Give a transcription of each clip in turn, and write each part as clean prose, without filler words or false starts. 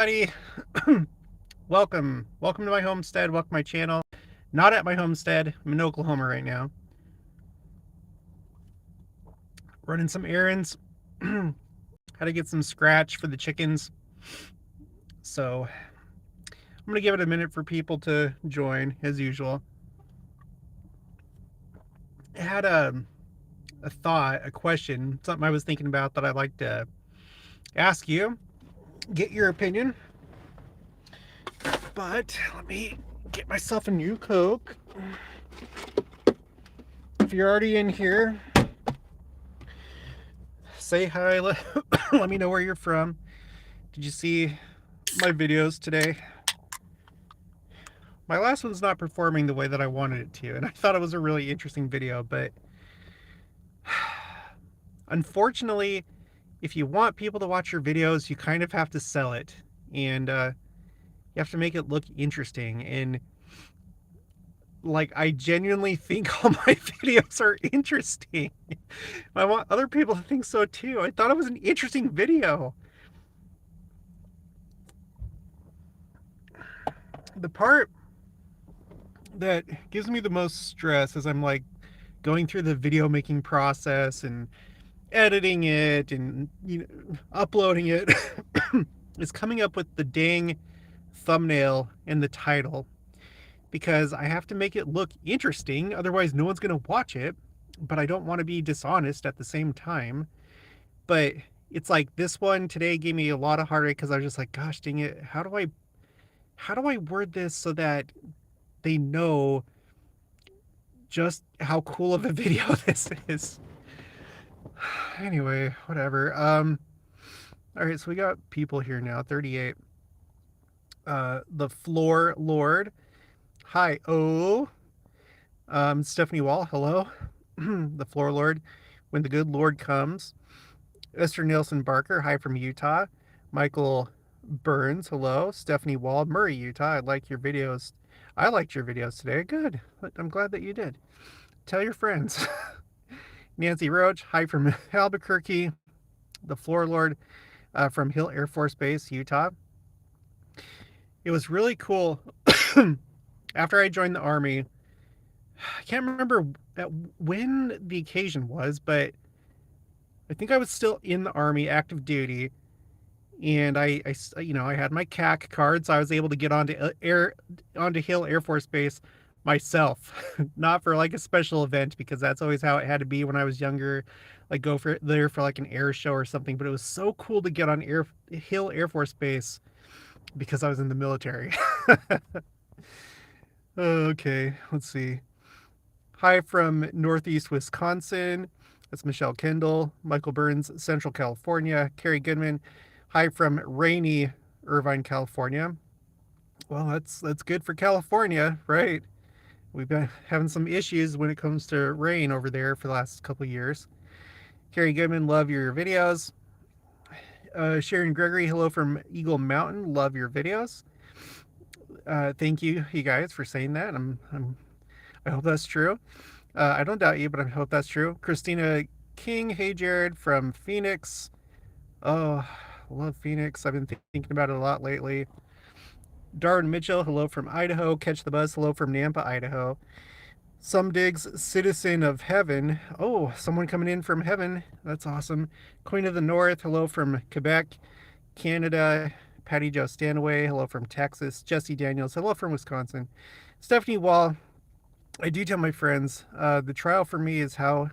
Everybody. Welcome to my homestead. Welcome to my channel. Not at my homestead. I'm in Oklahoma right now. Running some errands. How to get some scratch for the chickens. So I'm gonna give it a minute for people to join as usual. I had a thought, a question, something I was thinking about that I'd like to ask you. Get your opinion. But let me get myself a new Coke. If you're already in here, say hi. Let me know where you're from. Did you see my videos today? My last one's not performing the way that I wanted it to, and I thought it was a really interesting video, but unfortunately, if you want people to watch your videos, you kind of have to sell it, and you have to make it look interesting. And like, I genuinely think all my videos are interesting. I want other people to think so too. I thought it was an interesting video. The part that gives me the most stress as I'm like going through the video making process and editing it and uploading it is coming up with the dang thumbnail and the title, because I have to make it look interesting, otherwise no one's going to watch it, but I don't want to be dishonest at the same time. But it's like this one today gave me a lot of heartache because I was just like, gosh dang it, how do I word this so that they know just how cool of a video this is? Anyway, whatever. All right, so we got people here now. 38. The Floor Lord. Hi. Stephanie Wall. Hello. The Floor Lord. When the Good Lord Comes. Esther Nelson Barker. Hi from Utah. Michael Burns. Hello. Stephanie Wall. Murray, Utah. I liked your videos today. Good. I'm glad that you did. Tell your friends. Nancy Roach. Hi from Albuquerque. The Floor Lord from Hill Air Force Base, Utah. It was really cool. After I joined the Army, I can't remember when the occasion was, but I think I was still in the Army, active duty, and I had my CAC card, so I was able to get onto Hill Air Force Base myself, not for like a special event, because that's always how it had to be when I was younger, like go there for like an air show or something. But it was so cool to get on Hill Air Force Base because I was in the military. Okay, let's see. Hi from Northeast Wisconsin. That's Michelle Kendall. Michael Burns, Central California. Carrie Goodman. Hi from rainy Irvine, California. Well, that's good for California, right? We've been having some issues when it comes to rain over there for the last couple of years. Carrie Goodman, love your videos. Sharon Gregory, hello from Eagle Mountain. Love your videos. Thank you guys for saying that. I hope that's true. I don't doubt you, but I hope that's true. Christina King, hey Jared from Phoenix. Oh, love Phoenix. I've been thinking about it a lot lately. Darwin Mitchell, hello from Idaho. Catch the Buzz, hello from Nampa, Idaho. Some Digs, Citizen of Heaven. Oh, someone coming in from heaven. That's awesome. Queen of the North, hello from Quebec, Canada. Patty Jo Stanaway, hello from Texas. Jesse Daniels, hello from Wisconsin. Stephanie Wall, I do tell my friends, the trial for me is to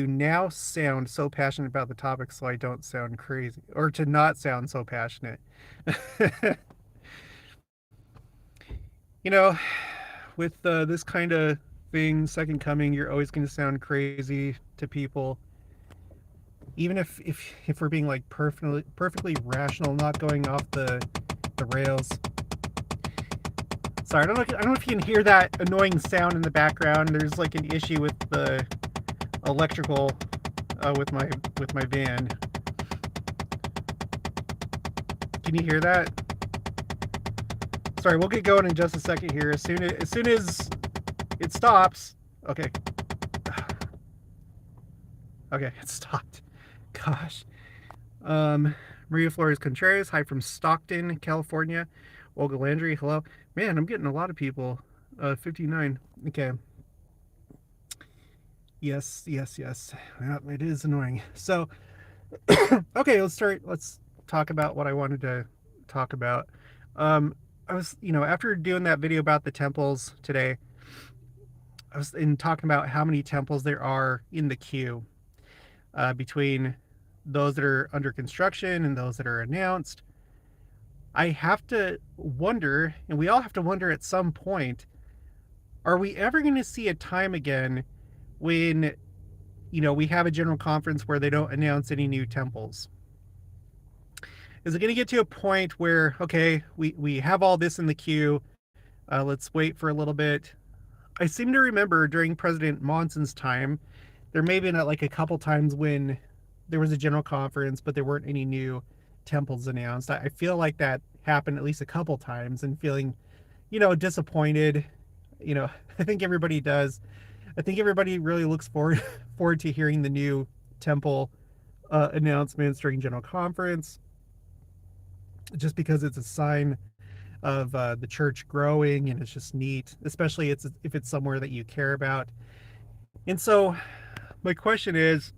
now sound so passionate about the topic so I don't sound crazy, or to not sound so passionate. You know, with this kind of thing, second coming, you're always going to sound crazy to people. Even if we're being like perfectly rational, not going off the rails. Sorry, I don't know if you can hear that annoying sound in the background. There's like an issue with the electrical with my van. Can you hear that? Sorry, we'll get going in just a second here. As soon as it stops. Okay. Okay, it stopped. Gosh. Maria Flores Contreras, hi from Stockton, California. Olga Landry, hello. Man, I'm getting a lot of people. 59. Okay. Yes, yes, yes. Yeah, it is annoying. So, okay, let's talk about what I wanted to talk about. I was, after doing that video about the temples today, I was in talking about how many temples there are in the queue, between those that are under construction and those that are announced. I have to wonder, and we all have to wonder at some point, are we ever going to see a time again when, we have a general conference where they don't announce any new temples? Is it going to get to a point where, okay, we have all this in the queue, let's wait for a little bit? I seem to remember during President Monson's time, there may have been like a couple times when there was a general conference, but there weren't any new temples announced. I feel like that happened at least a couple times, and feeling, disappointed. I think everybody does. I think everybody really looks forward to hearing the new temple announcements during general conference, just because it's a sign of the church growing, and it's just neat, especially if it's somewhere that you care about. And so my question is,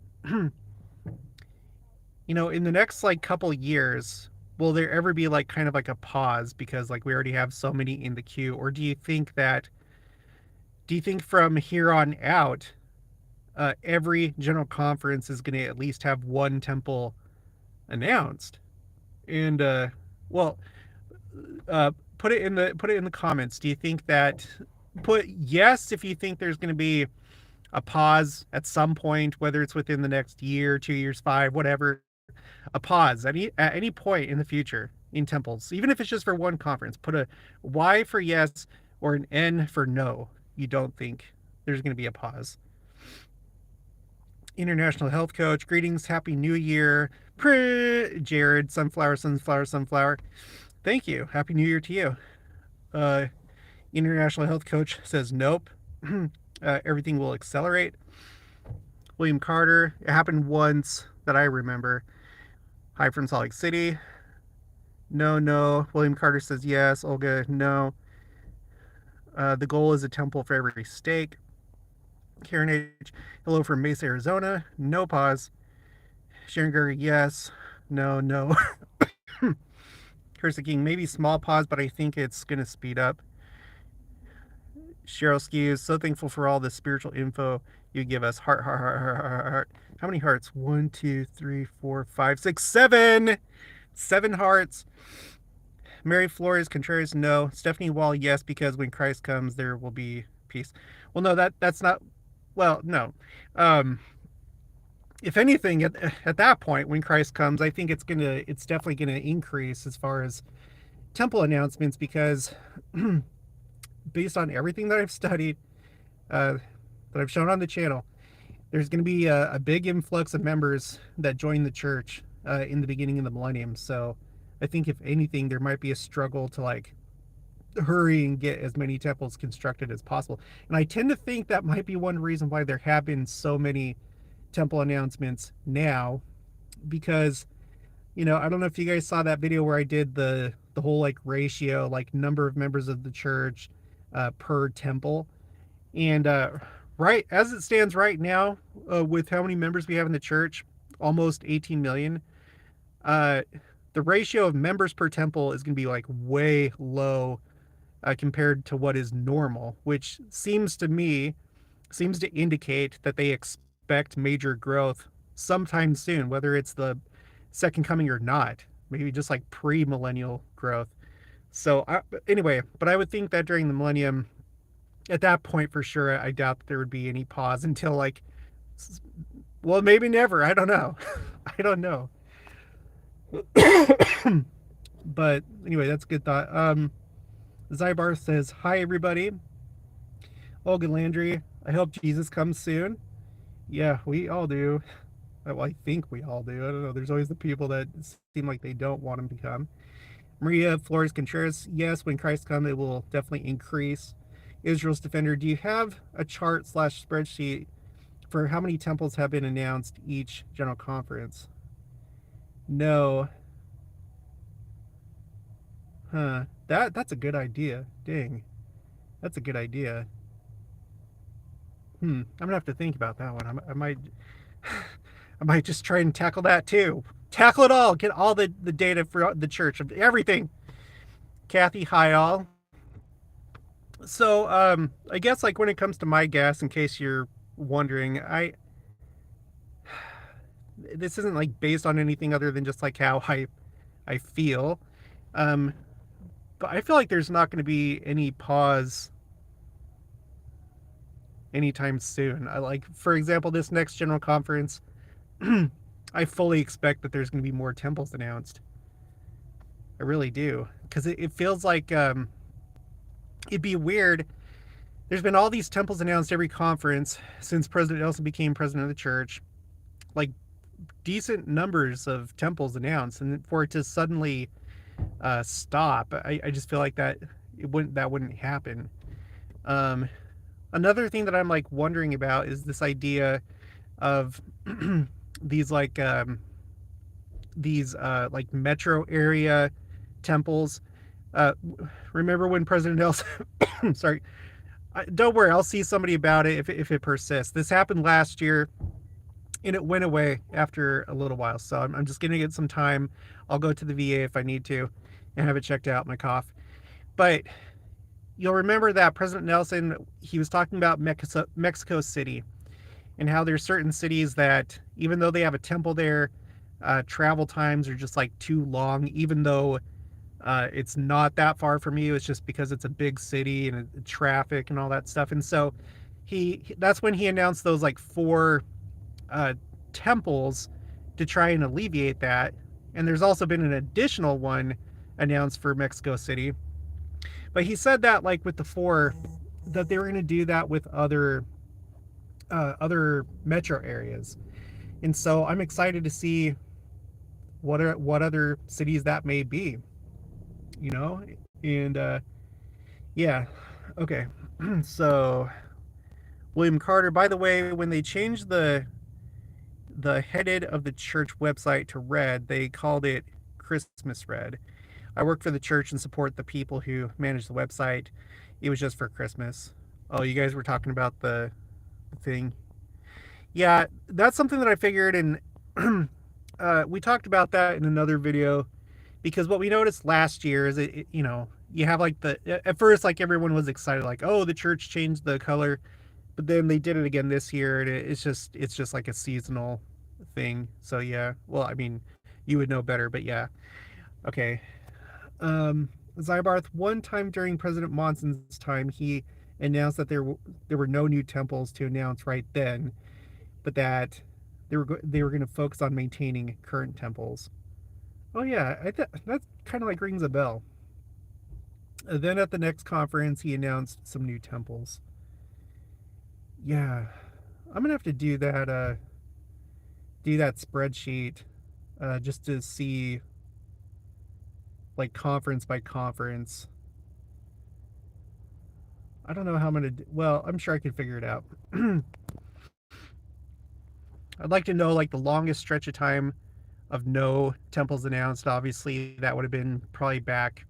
in the next like couple years, will there ever be like kind of like a pause because like we already have so many in the queue? Or do you think from here on out, every general conference is going to at least have one temple announced? And well, put it in the comments. Do you think that, put yes if you think there's going to be a pause at some point, whether it's within the next year, 2 years, 5, whatever, a pause at any point in the future in temples, even if it's just for one conference. Put a Y for yes or an N for no. You don't think there's going to be a pause. International Health Coach, greetings, Happy New Year. Jared, sunflower, sunflower, sunflower. Thank you. Happy New Year to you. International Health Coach says nope. Everything will accelerate. William Carter, it happened once that I remember. Hi from Salt Lake City. No, no. William Carter says yes. Olga, no. The goal is a temple for every stake. Karen H, hello from Mesa, Arizona. No pause. Sharon Gregory, yes. No, no. Here's the King, maybe small pause, but I think it's going to speed up. Cheryl Ski is so thankful for all the spiritual info you give us. Heart, heart, heart, heart, heart, heart. How many hearts? 1, 2, 3, 4, 5, 6, 7. 7 hearts. Mary Flores Contreras, no. Stephanie Wall, yes, because when Christ comes, there will be peace. Well, no, that's not. Well, no. If anything, at that point, when Christ comes, I think it's definitely gonna increase as far as temple announcements, because based on everything that I've studied, that I've shown on the channel, there's going to be a big influx of members that join the church in the beginning of the millennium. So I think if anything, there might be a struggle to like hurry and get as many temples constructed as possible. And I tend to think that might be one reason why there have been so many temple announcements now, because I don't know if you guys saw that video where I did the whole like ratio, like number of members of the church per temple. And right as it stands right now, with how many members we have in the church, almost 18 million, the ratio of members per temple is going to be like way low compared to what is normal, which seems to indicate that they expect major growth sometime soon, whether it's the second coming or not, maybe just like pre-millennial growth. So anyway, but I would think that during the millennium, at that point for sure, I doubt that there would be any pause until like, well, maybe never. I don't know. I don't know. But anyway, that's a good thought. Zybar says, hi, everybody. Olga Landry, I hope Jesus comes soon. Yeah, we all do. Well, I think we all do. I don't know. There's always the people that seem like they don't want him to come. Maria Flores Contreras, yes, when Christ comes, it will definitely increase. Israel's Defender, do you have a chart / spreadsheet for how many temples have been announced each general conference? No. That's a good idea. Dang. That's a good idea. I'm gonna have to think about that one. I might I might just try and tackle that too. Tackle it all. Get all the data for the church of everything. Kathy, hi all. So I guess like when it comes to my guess, in case you're wondering, this isn't like based on anything other than just like how I feel. Um, but I feel like there's not going to be any pause anytime soon. I like, for example, this next general conference, I fully expect that there's going to be more temples announced. I really do, because it feels like it'd be weird. There's been all these temples announced every conference since President Nelson became president of the church, like decent numbers of temples announced, and for it to suddenly stop, I just feel like that wouldn't happen. Another thing that I'm like wondering about is this idea of these like metro area temples. Remember when President Nelson sorry, don't worry, I'll see somebody about it if it persists. This happened last year and it went away after a little while, so I'm just gonna get some time. I'll go to the VA if I need to and have it checked out, my cough. But you'll remember that President Nelson, he was talking about Mexico City and how there's certain cities that even though they have a temple there, travel times are just like too long, even though it's not that far from you. It's just because it's a big city and traffic and all that stuff. And so that's when he announced those like 4 temples to try and alleviate that. And there's also been an additional one announced for Mexico City. But he said that like with the 4, that they were going to do that with other metro areas. And so I'm excited to see what other cities that may be, you know? And yeah, okay. So William Carter, by the way, when they changed the headed of the church website to red, they called it Christmas red. I work for the church and support the people who manage the website. It was just for Christmas. Oh, you guys were talking about the thing. Yeah, that's something that I figured, and we talked about that in another video, because what we noticed last year is you have like at first like everyone was excited, like, oh, the church changed the color, but then they did it again this year, and it's just like a seasonal thing. So yeah, well, I mean, you would know better, but yeah. Okay. Zybarth, one time during President Monson's time, he announced that there were no new temples to announce right then, but that they were going to focus on maintaining current temples. Oh yeah, that kind of like rings a bell. Then at the next conference, he announced some new temples. Yeah, I'm gonna have to do that spreadsheet just to see like conference by conference. I don't know how I'm gonna do. Well, I'm sure I can figure it out. I'd like to know like the longest stretch of time of no temples announced. Obviously, that would have been probably back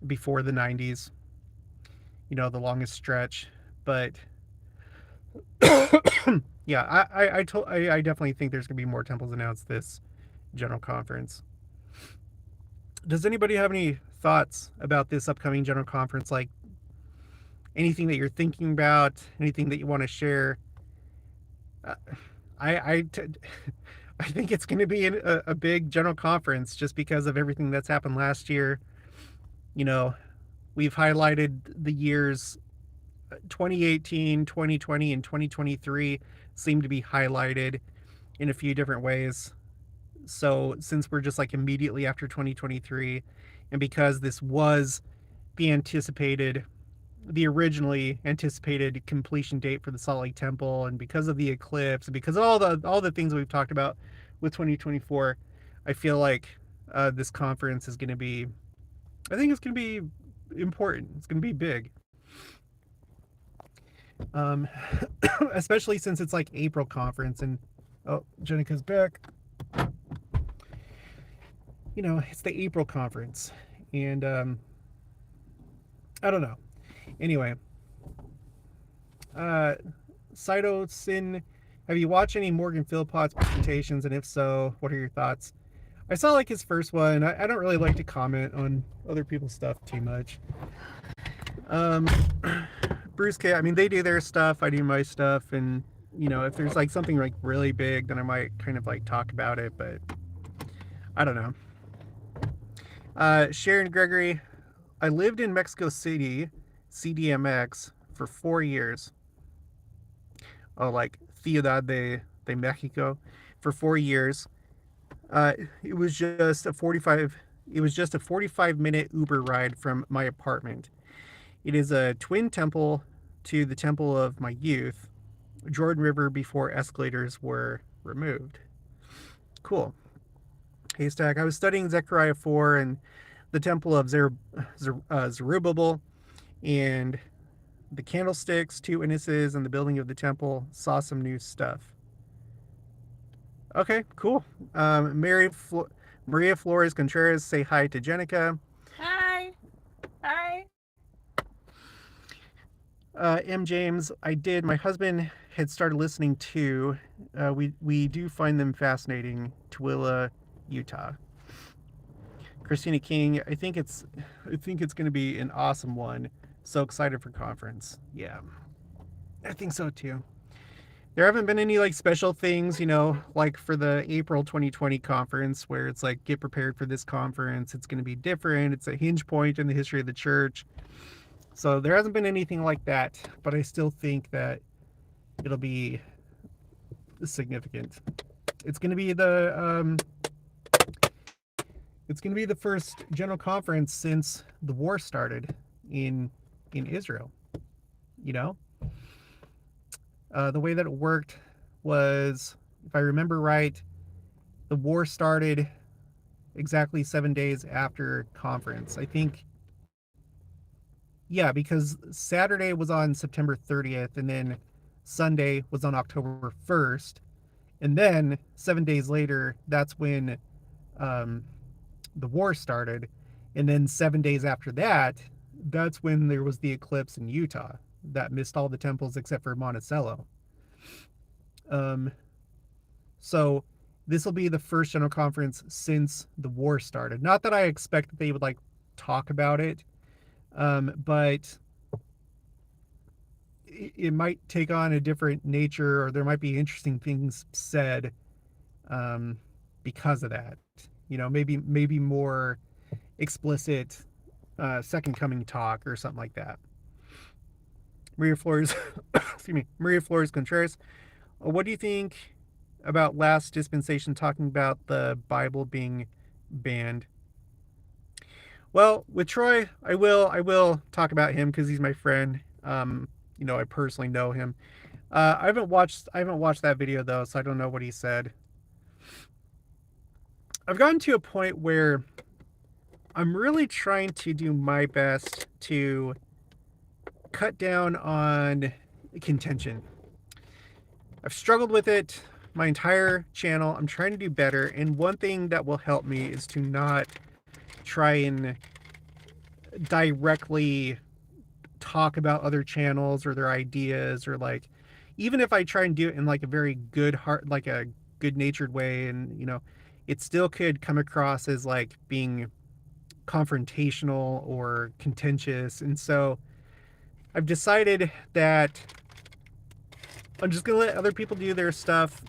before the 90s. The longest stretch. But yeah, I definitely think there's gonna be more temples announced this general conference. Does anybody have any thoughts about this upcoming general conference? Like anything that you're thinking about, anything that you want to share? I think it's going to be a big general conference just because of everything that's happened last year. We've highlighted the years 2018, 2020, and 2023 seem to be highlighted in a few different ways. So since we're just like immediately after 2023, and because this was the originally anticipated completion date for the Salt Lake Temple, and because of the eclipse, and because of all the things we've talked about with 2024, I feel like this conference is going to be, I think it's going to be important. It's going to be big. Especially since it's like April conference, and oh, Jenica's back. It's the April conference, And I don't know. Anyway, uh, Saito Sin, have you watched any Morgan Phillips presentations? And if so, what are your thoughts? I saw like his first one. I don't really like to comment on other people's stuff too much. Um, Bruce K. I mean, they do their stuff. I do my stuff, and if there's like something like really big, then I might kind of like talk about it. But I don't know. Sharon Gregory, I lived in Mexico City, CDMX, for 4 years. Oh, like Ciudad de Mexico, for 4 years. Uh, it was just a 45. It was just a 45-minute Uber ride from my apartment. It is a twin temple to the temple of my youth, Jordan River, before escalators were removed. Cool. Haystack. I was studying Zechariah 4 and the temple of Zerubbabel and the candlesticks, 2 witnesses, and the building of the temple. Saw some new stuff. Okay, cool. Maria Flores Contreras, say hi to Jenica. Hi. Hi. M. James, I did. My husband had started listening to. We do find them fascinating. Tooele, Utah. Christina King, I think it's going to be an awesome one. So excited for conference. Yeah, I think so too. There haven't been any like special things, like for the April 2020 conference where it's like get prepared for this conference. It's going to be different. It's a hinge point in the history of the church. So there hasn't been anything like that, but I still think that it'll be significant. It's going to be the first general conference since the war started in Israel. You know, the way that it worked was, if I remember right, the war started exactly 7 days after conference. I think, yeah, because Saturday was on September 30th, and then Sunday was on October 1st, and then 7 days later, that's when um, the war started, and then 7 days after that, that's when there was the eclipse in Utah that missed all the temples except for Monticello. Um, so this will be the first general conference since the war started. Not that I expect that they would like talk about it, but it might take on a different nature, or there might be interesting things said um, because of that. Maybe more explicit second coming talk or something like that. Maria Flores, excuse me, Maria Flores Contreras. What do you think about last dispensation talking about the Bible being banned? Well, with Troy, I will talk about him because he's my friend. I personally know him. I haven't watched that video though, so I don't know what he said. I've gotten to a point where I'm really trying to do my best to cut down on contention. I've struggled with it my entire channel. I'm trying to do better, and one thing that will help me is to not try and directly talk about other channels or their ideas, or like, even if I try and do it in like a very good heart, like a good natured way, and it still could come across as like being confrontational or contentious. And so I've decided that I'm just gonna let other people do their stuff.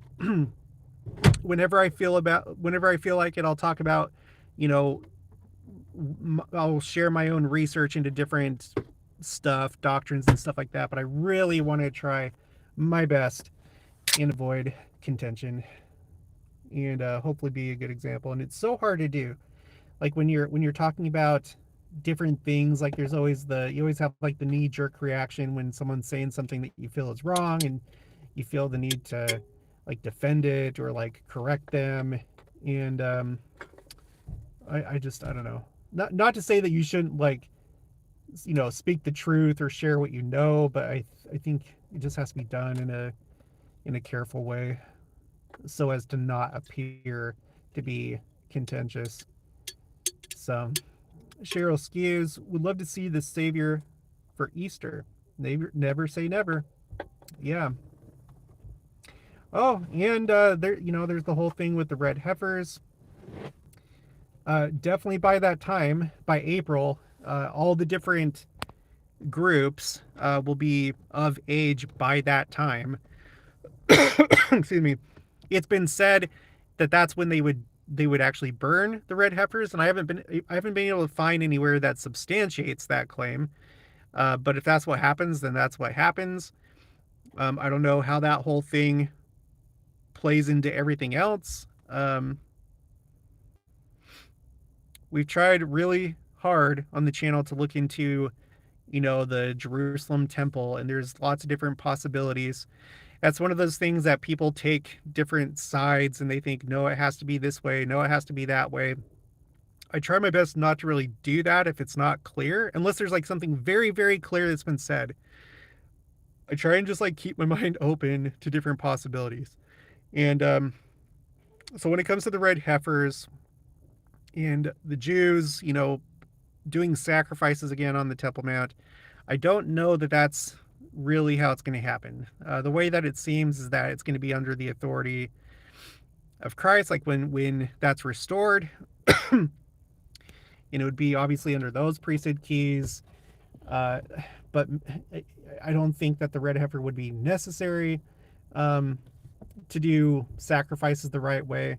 Whenever I feel like it, I'll talk about, you know, I'll share my own research into different stuff, doctrines and stuff like that. But I really want to try my best and avoid contention, and hopefully be a good example. And it's so hard to do. Like when you're talking about different things, like you always have like the knee jerk reaction when someone's saying something that you feel is wrong, and you feel the need to like defend it or like correct them. And I don't know. Not to say that you shouldn't like speak the truth or share what you know, but I think it just has to be done in a careful way so as to not appear to be contentious. So Cheryl Skews would love to see the Savior for Easter. Never say never. Yeah. Oh, and there, there's the whole thing with the red heifers. Definitely by that time, by April, all the different groups will be of age by that time. Excuse me. It's been said that that's when they would actually burn the red heifers, and I haven't been able to find anywhere that substantiates that claim. But if that's what happens, then that's what happens. I don't know how that whole thing plays into everything else. We've tried really hard on the channel to look into, the Jerusalem temple, and there's lots of different possibilities. That's one of those things that people take different sides and they think, no, it has to be this way, no, it has to be that way. I try my best not to really do that if it's not clear, unless there's like something very, very clear that's been said. I try and just like keep my mind open to different possibilities. And so when it comes to the red heifers and the Jews, doing sacrifices again on the Temple Mount, I don't know that that's really how it's going to happen. The way that it seems is that it's going to be under the authority of Christ, like when that's restored. It would be obviously under those priesthood keys. But I don't think that the red heifer would be necessary to do sacrifices the right way.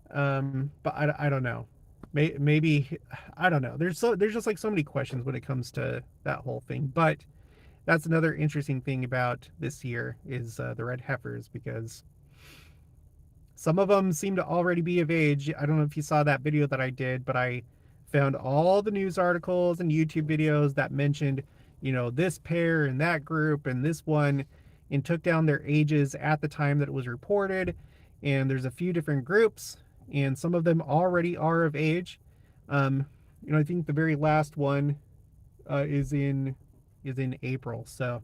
But I don't know. Maybe I don't know. There's just like so many questions when it comes to that whole thing. But that's another interesting thing about this year is the red heifers, because some of them seem to already be of age. I don't know if you saw that video that I did, but I found all the news articles and YouTube videos that mentioned, this pair and that group and this one, and took down their ages at the time that it was reported. And there's a few different groups, and some of them already are of age. I think the very last one is in April. So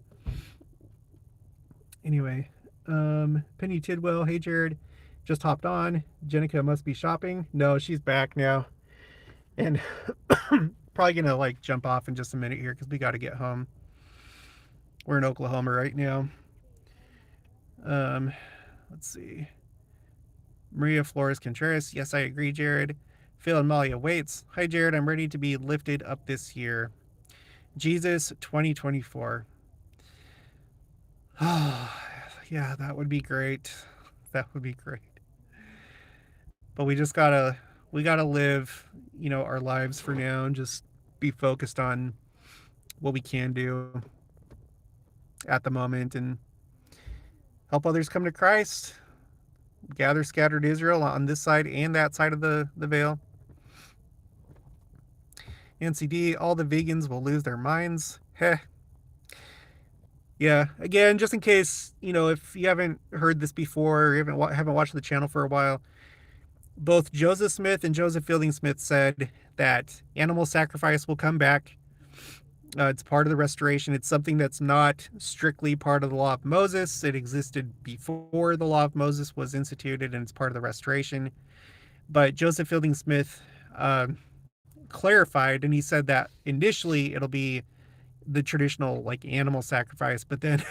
anyway, Penny Tidwell, hey Jared, just hopped on. Jenica must be shopping. No, she's back now, and probably gonna like jump off in just a minute here because we got to get home. We're in Oklahoma right now. Let's see. Maria Flores Contreras, yes, I agree, Jared. Phil and Malia waits. Hi, Jared. I'm ready to be lifted up this year. Jesus 2024. Oh, yeah, that would be great. That would be great. But we gotta live, our lives for now and just be focused on what we can do at the moment and help others come to Christ. Gather scattered Israel on this side and that side of the veil. NCD, all the vegans will lose their minds. Heh. Yeah, again, just in case, if you haven't heard this before or you haven't watched the channel for a while, both Joseph Smith and Joseph Fielding Smith said that animal sacrifice will come back. It's part of the restoration. It's something that's not strictly part of the law of Moses. It existed before the law of Moses was instituted, and it's part of the restoration. But Joseph Fielding Smith clarified, and he said that initially it'll be the traditional like animal sacrifice, but then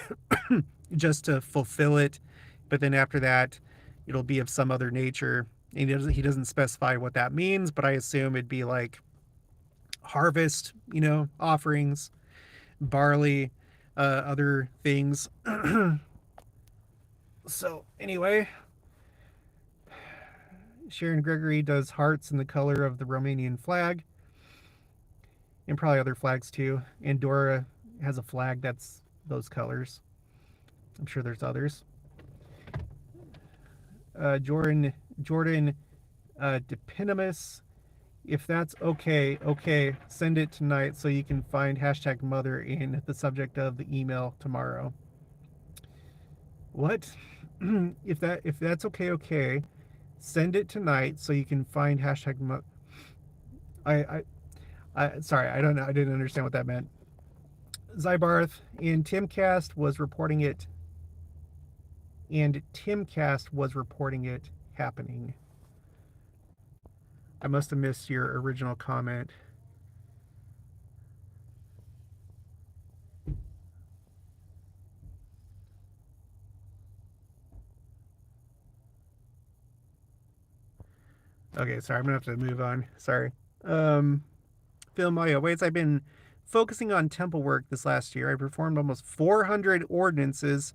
just to fulfill it. But then after that, it'll be of some other nature. And he doesn't specify what that means, but I assume it'd be like harvest, offerings, barley, other things. So anyway, Sharon Gregory does hearts in the color of the Romanian flag, and probably other flags too. And Dora has a flag that's those colors. I'm sure there's others. Jordan Depinimus, if that's okay, send it tonight so you can find hashtag mother in the subject of the email tomorrow. What? if that's okay, send it tonight so you can find hashtag mother. I sorry, I don't know. I didn't understand what that meant. Zybarth and Timcast was reporting it happening. I must have missed your original comment. Okay, sorry, I'm gonna have to move on. Sorry. Um, Phil Maya waits. I've been focusing on temple work this last year. I performed almost 400 ordinances.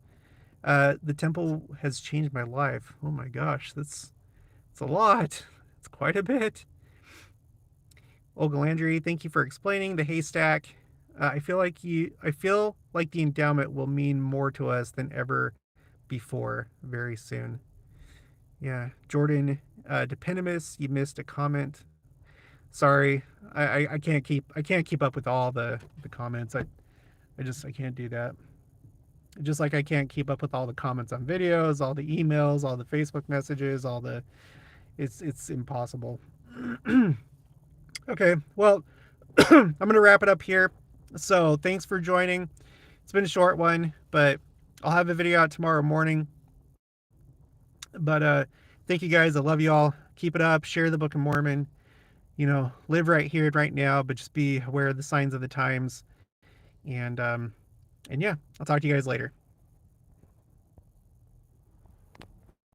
The temple has changed my life. Oh my gosh, that's a lot. It's quite a bit. Olga Landry, thank you for explaining the haystack. I feel like the endowment will mean more to us than ever before very soon. Yeah, Jordan, Dependimus, you missed a comment. Sorry, I can't keep up with all the comments. I can't do that. Just like I can't keep up with all the comments on videos, all the emails, all the Facebook messages, all the it's impossible. Okay, well, I'm gonna wrap it up here. So thanks for joining. It's been a short one, but I'll have a video out tomorrow morning. But thank you guys. I love you all. Keep it up. Share the Book of Mormon. Live right here, right now, but just be aware of the signs of the times. And yeah, I'll talk to you guys later.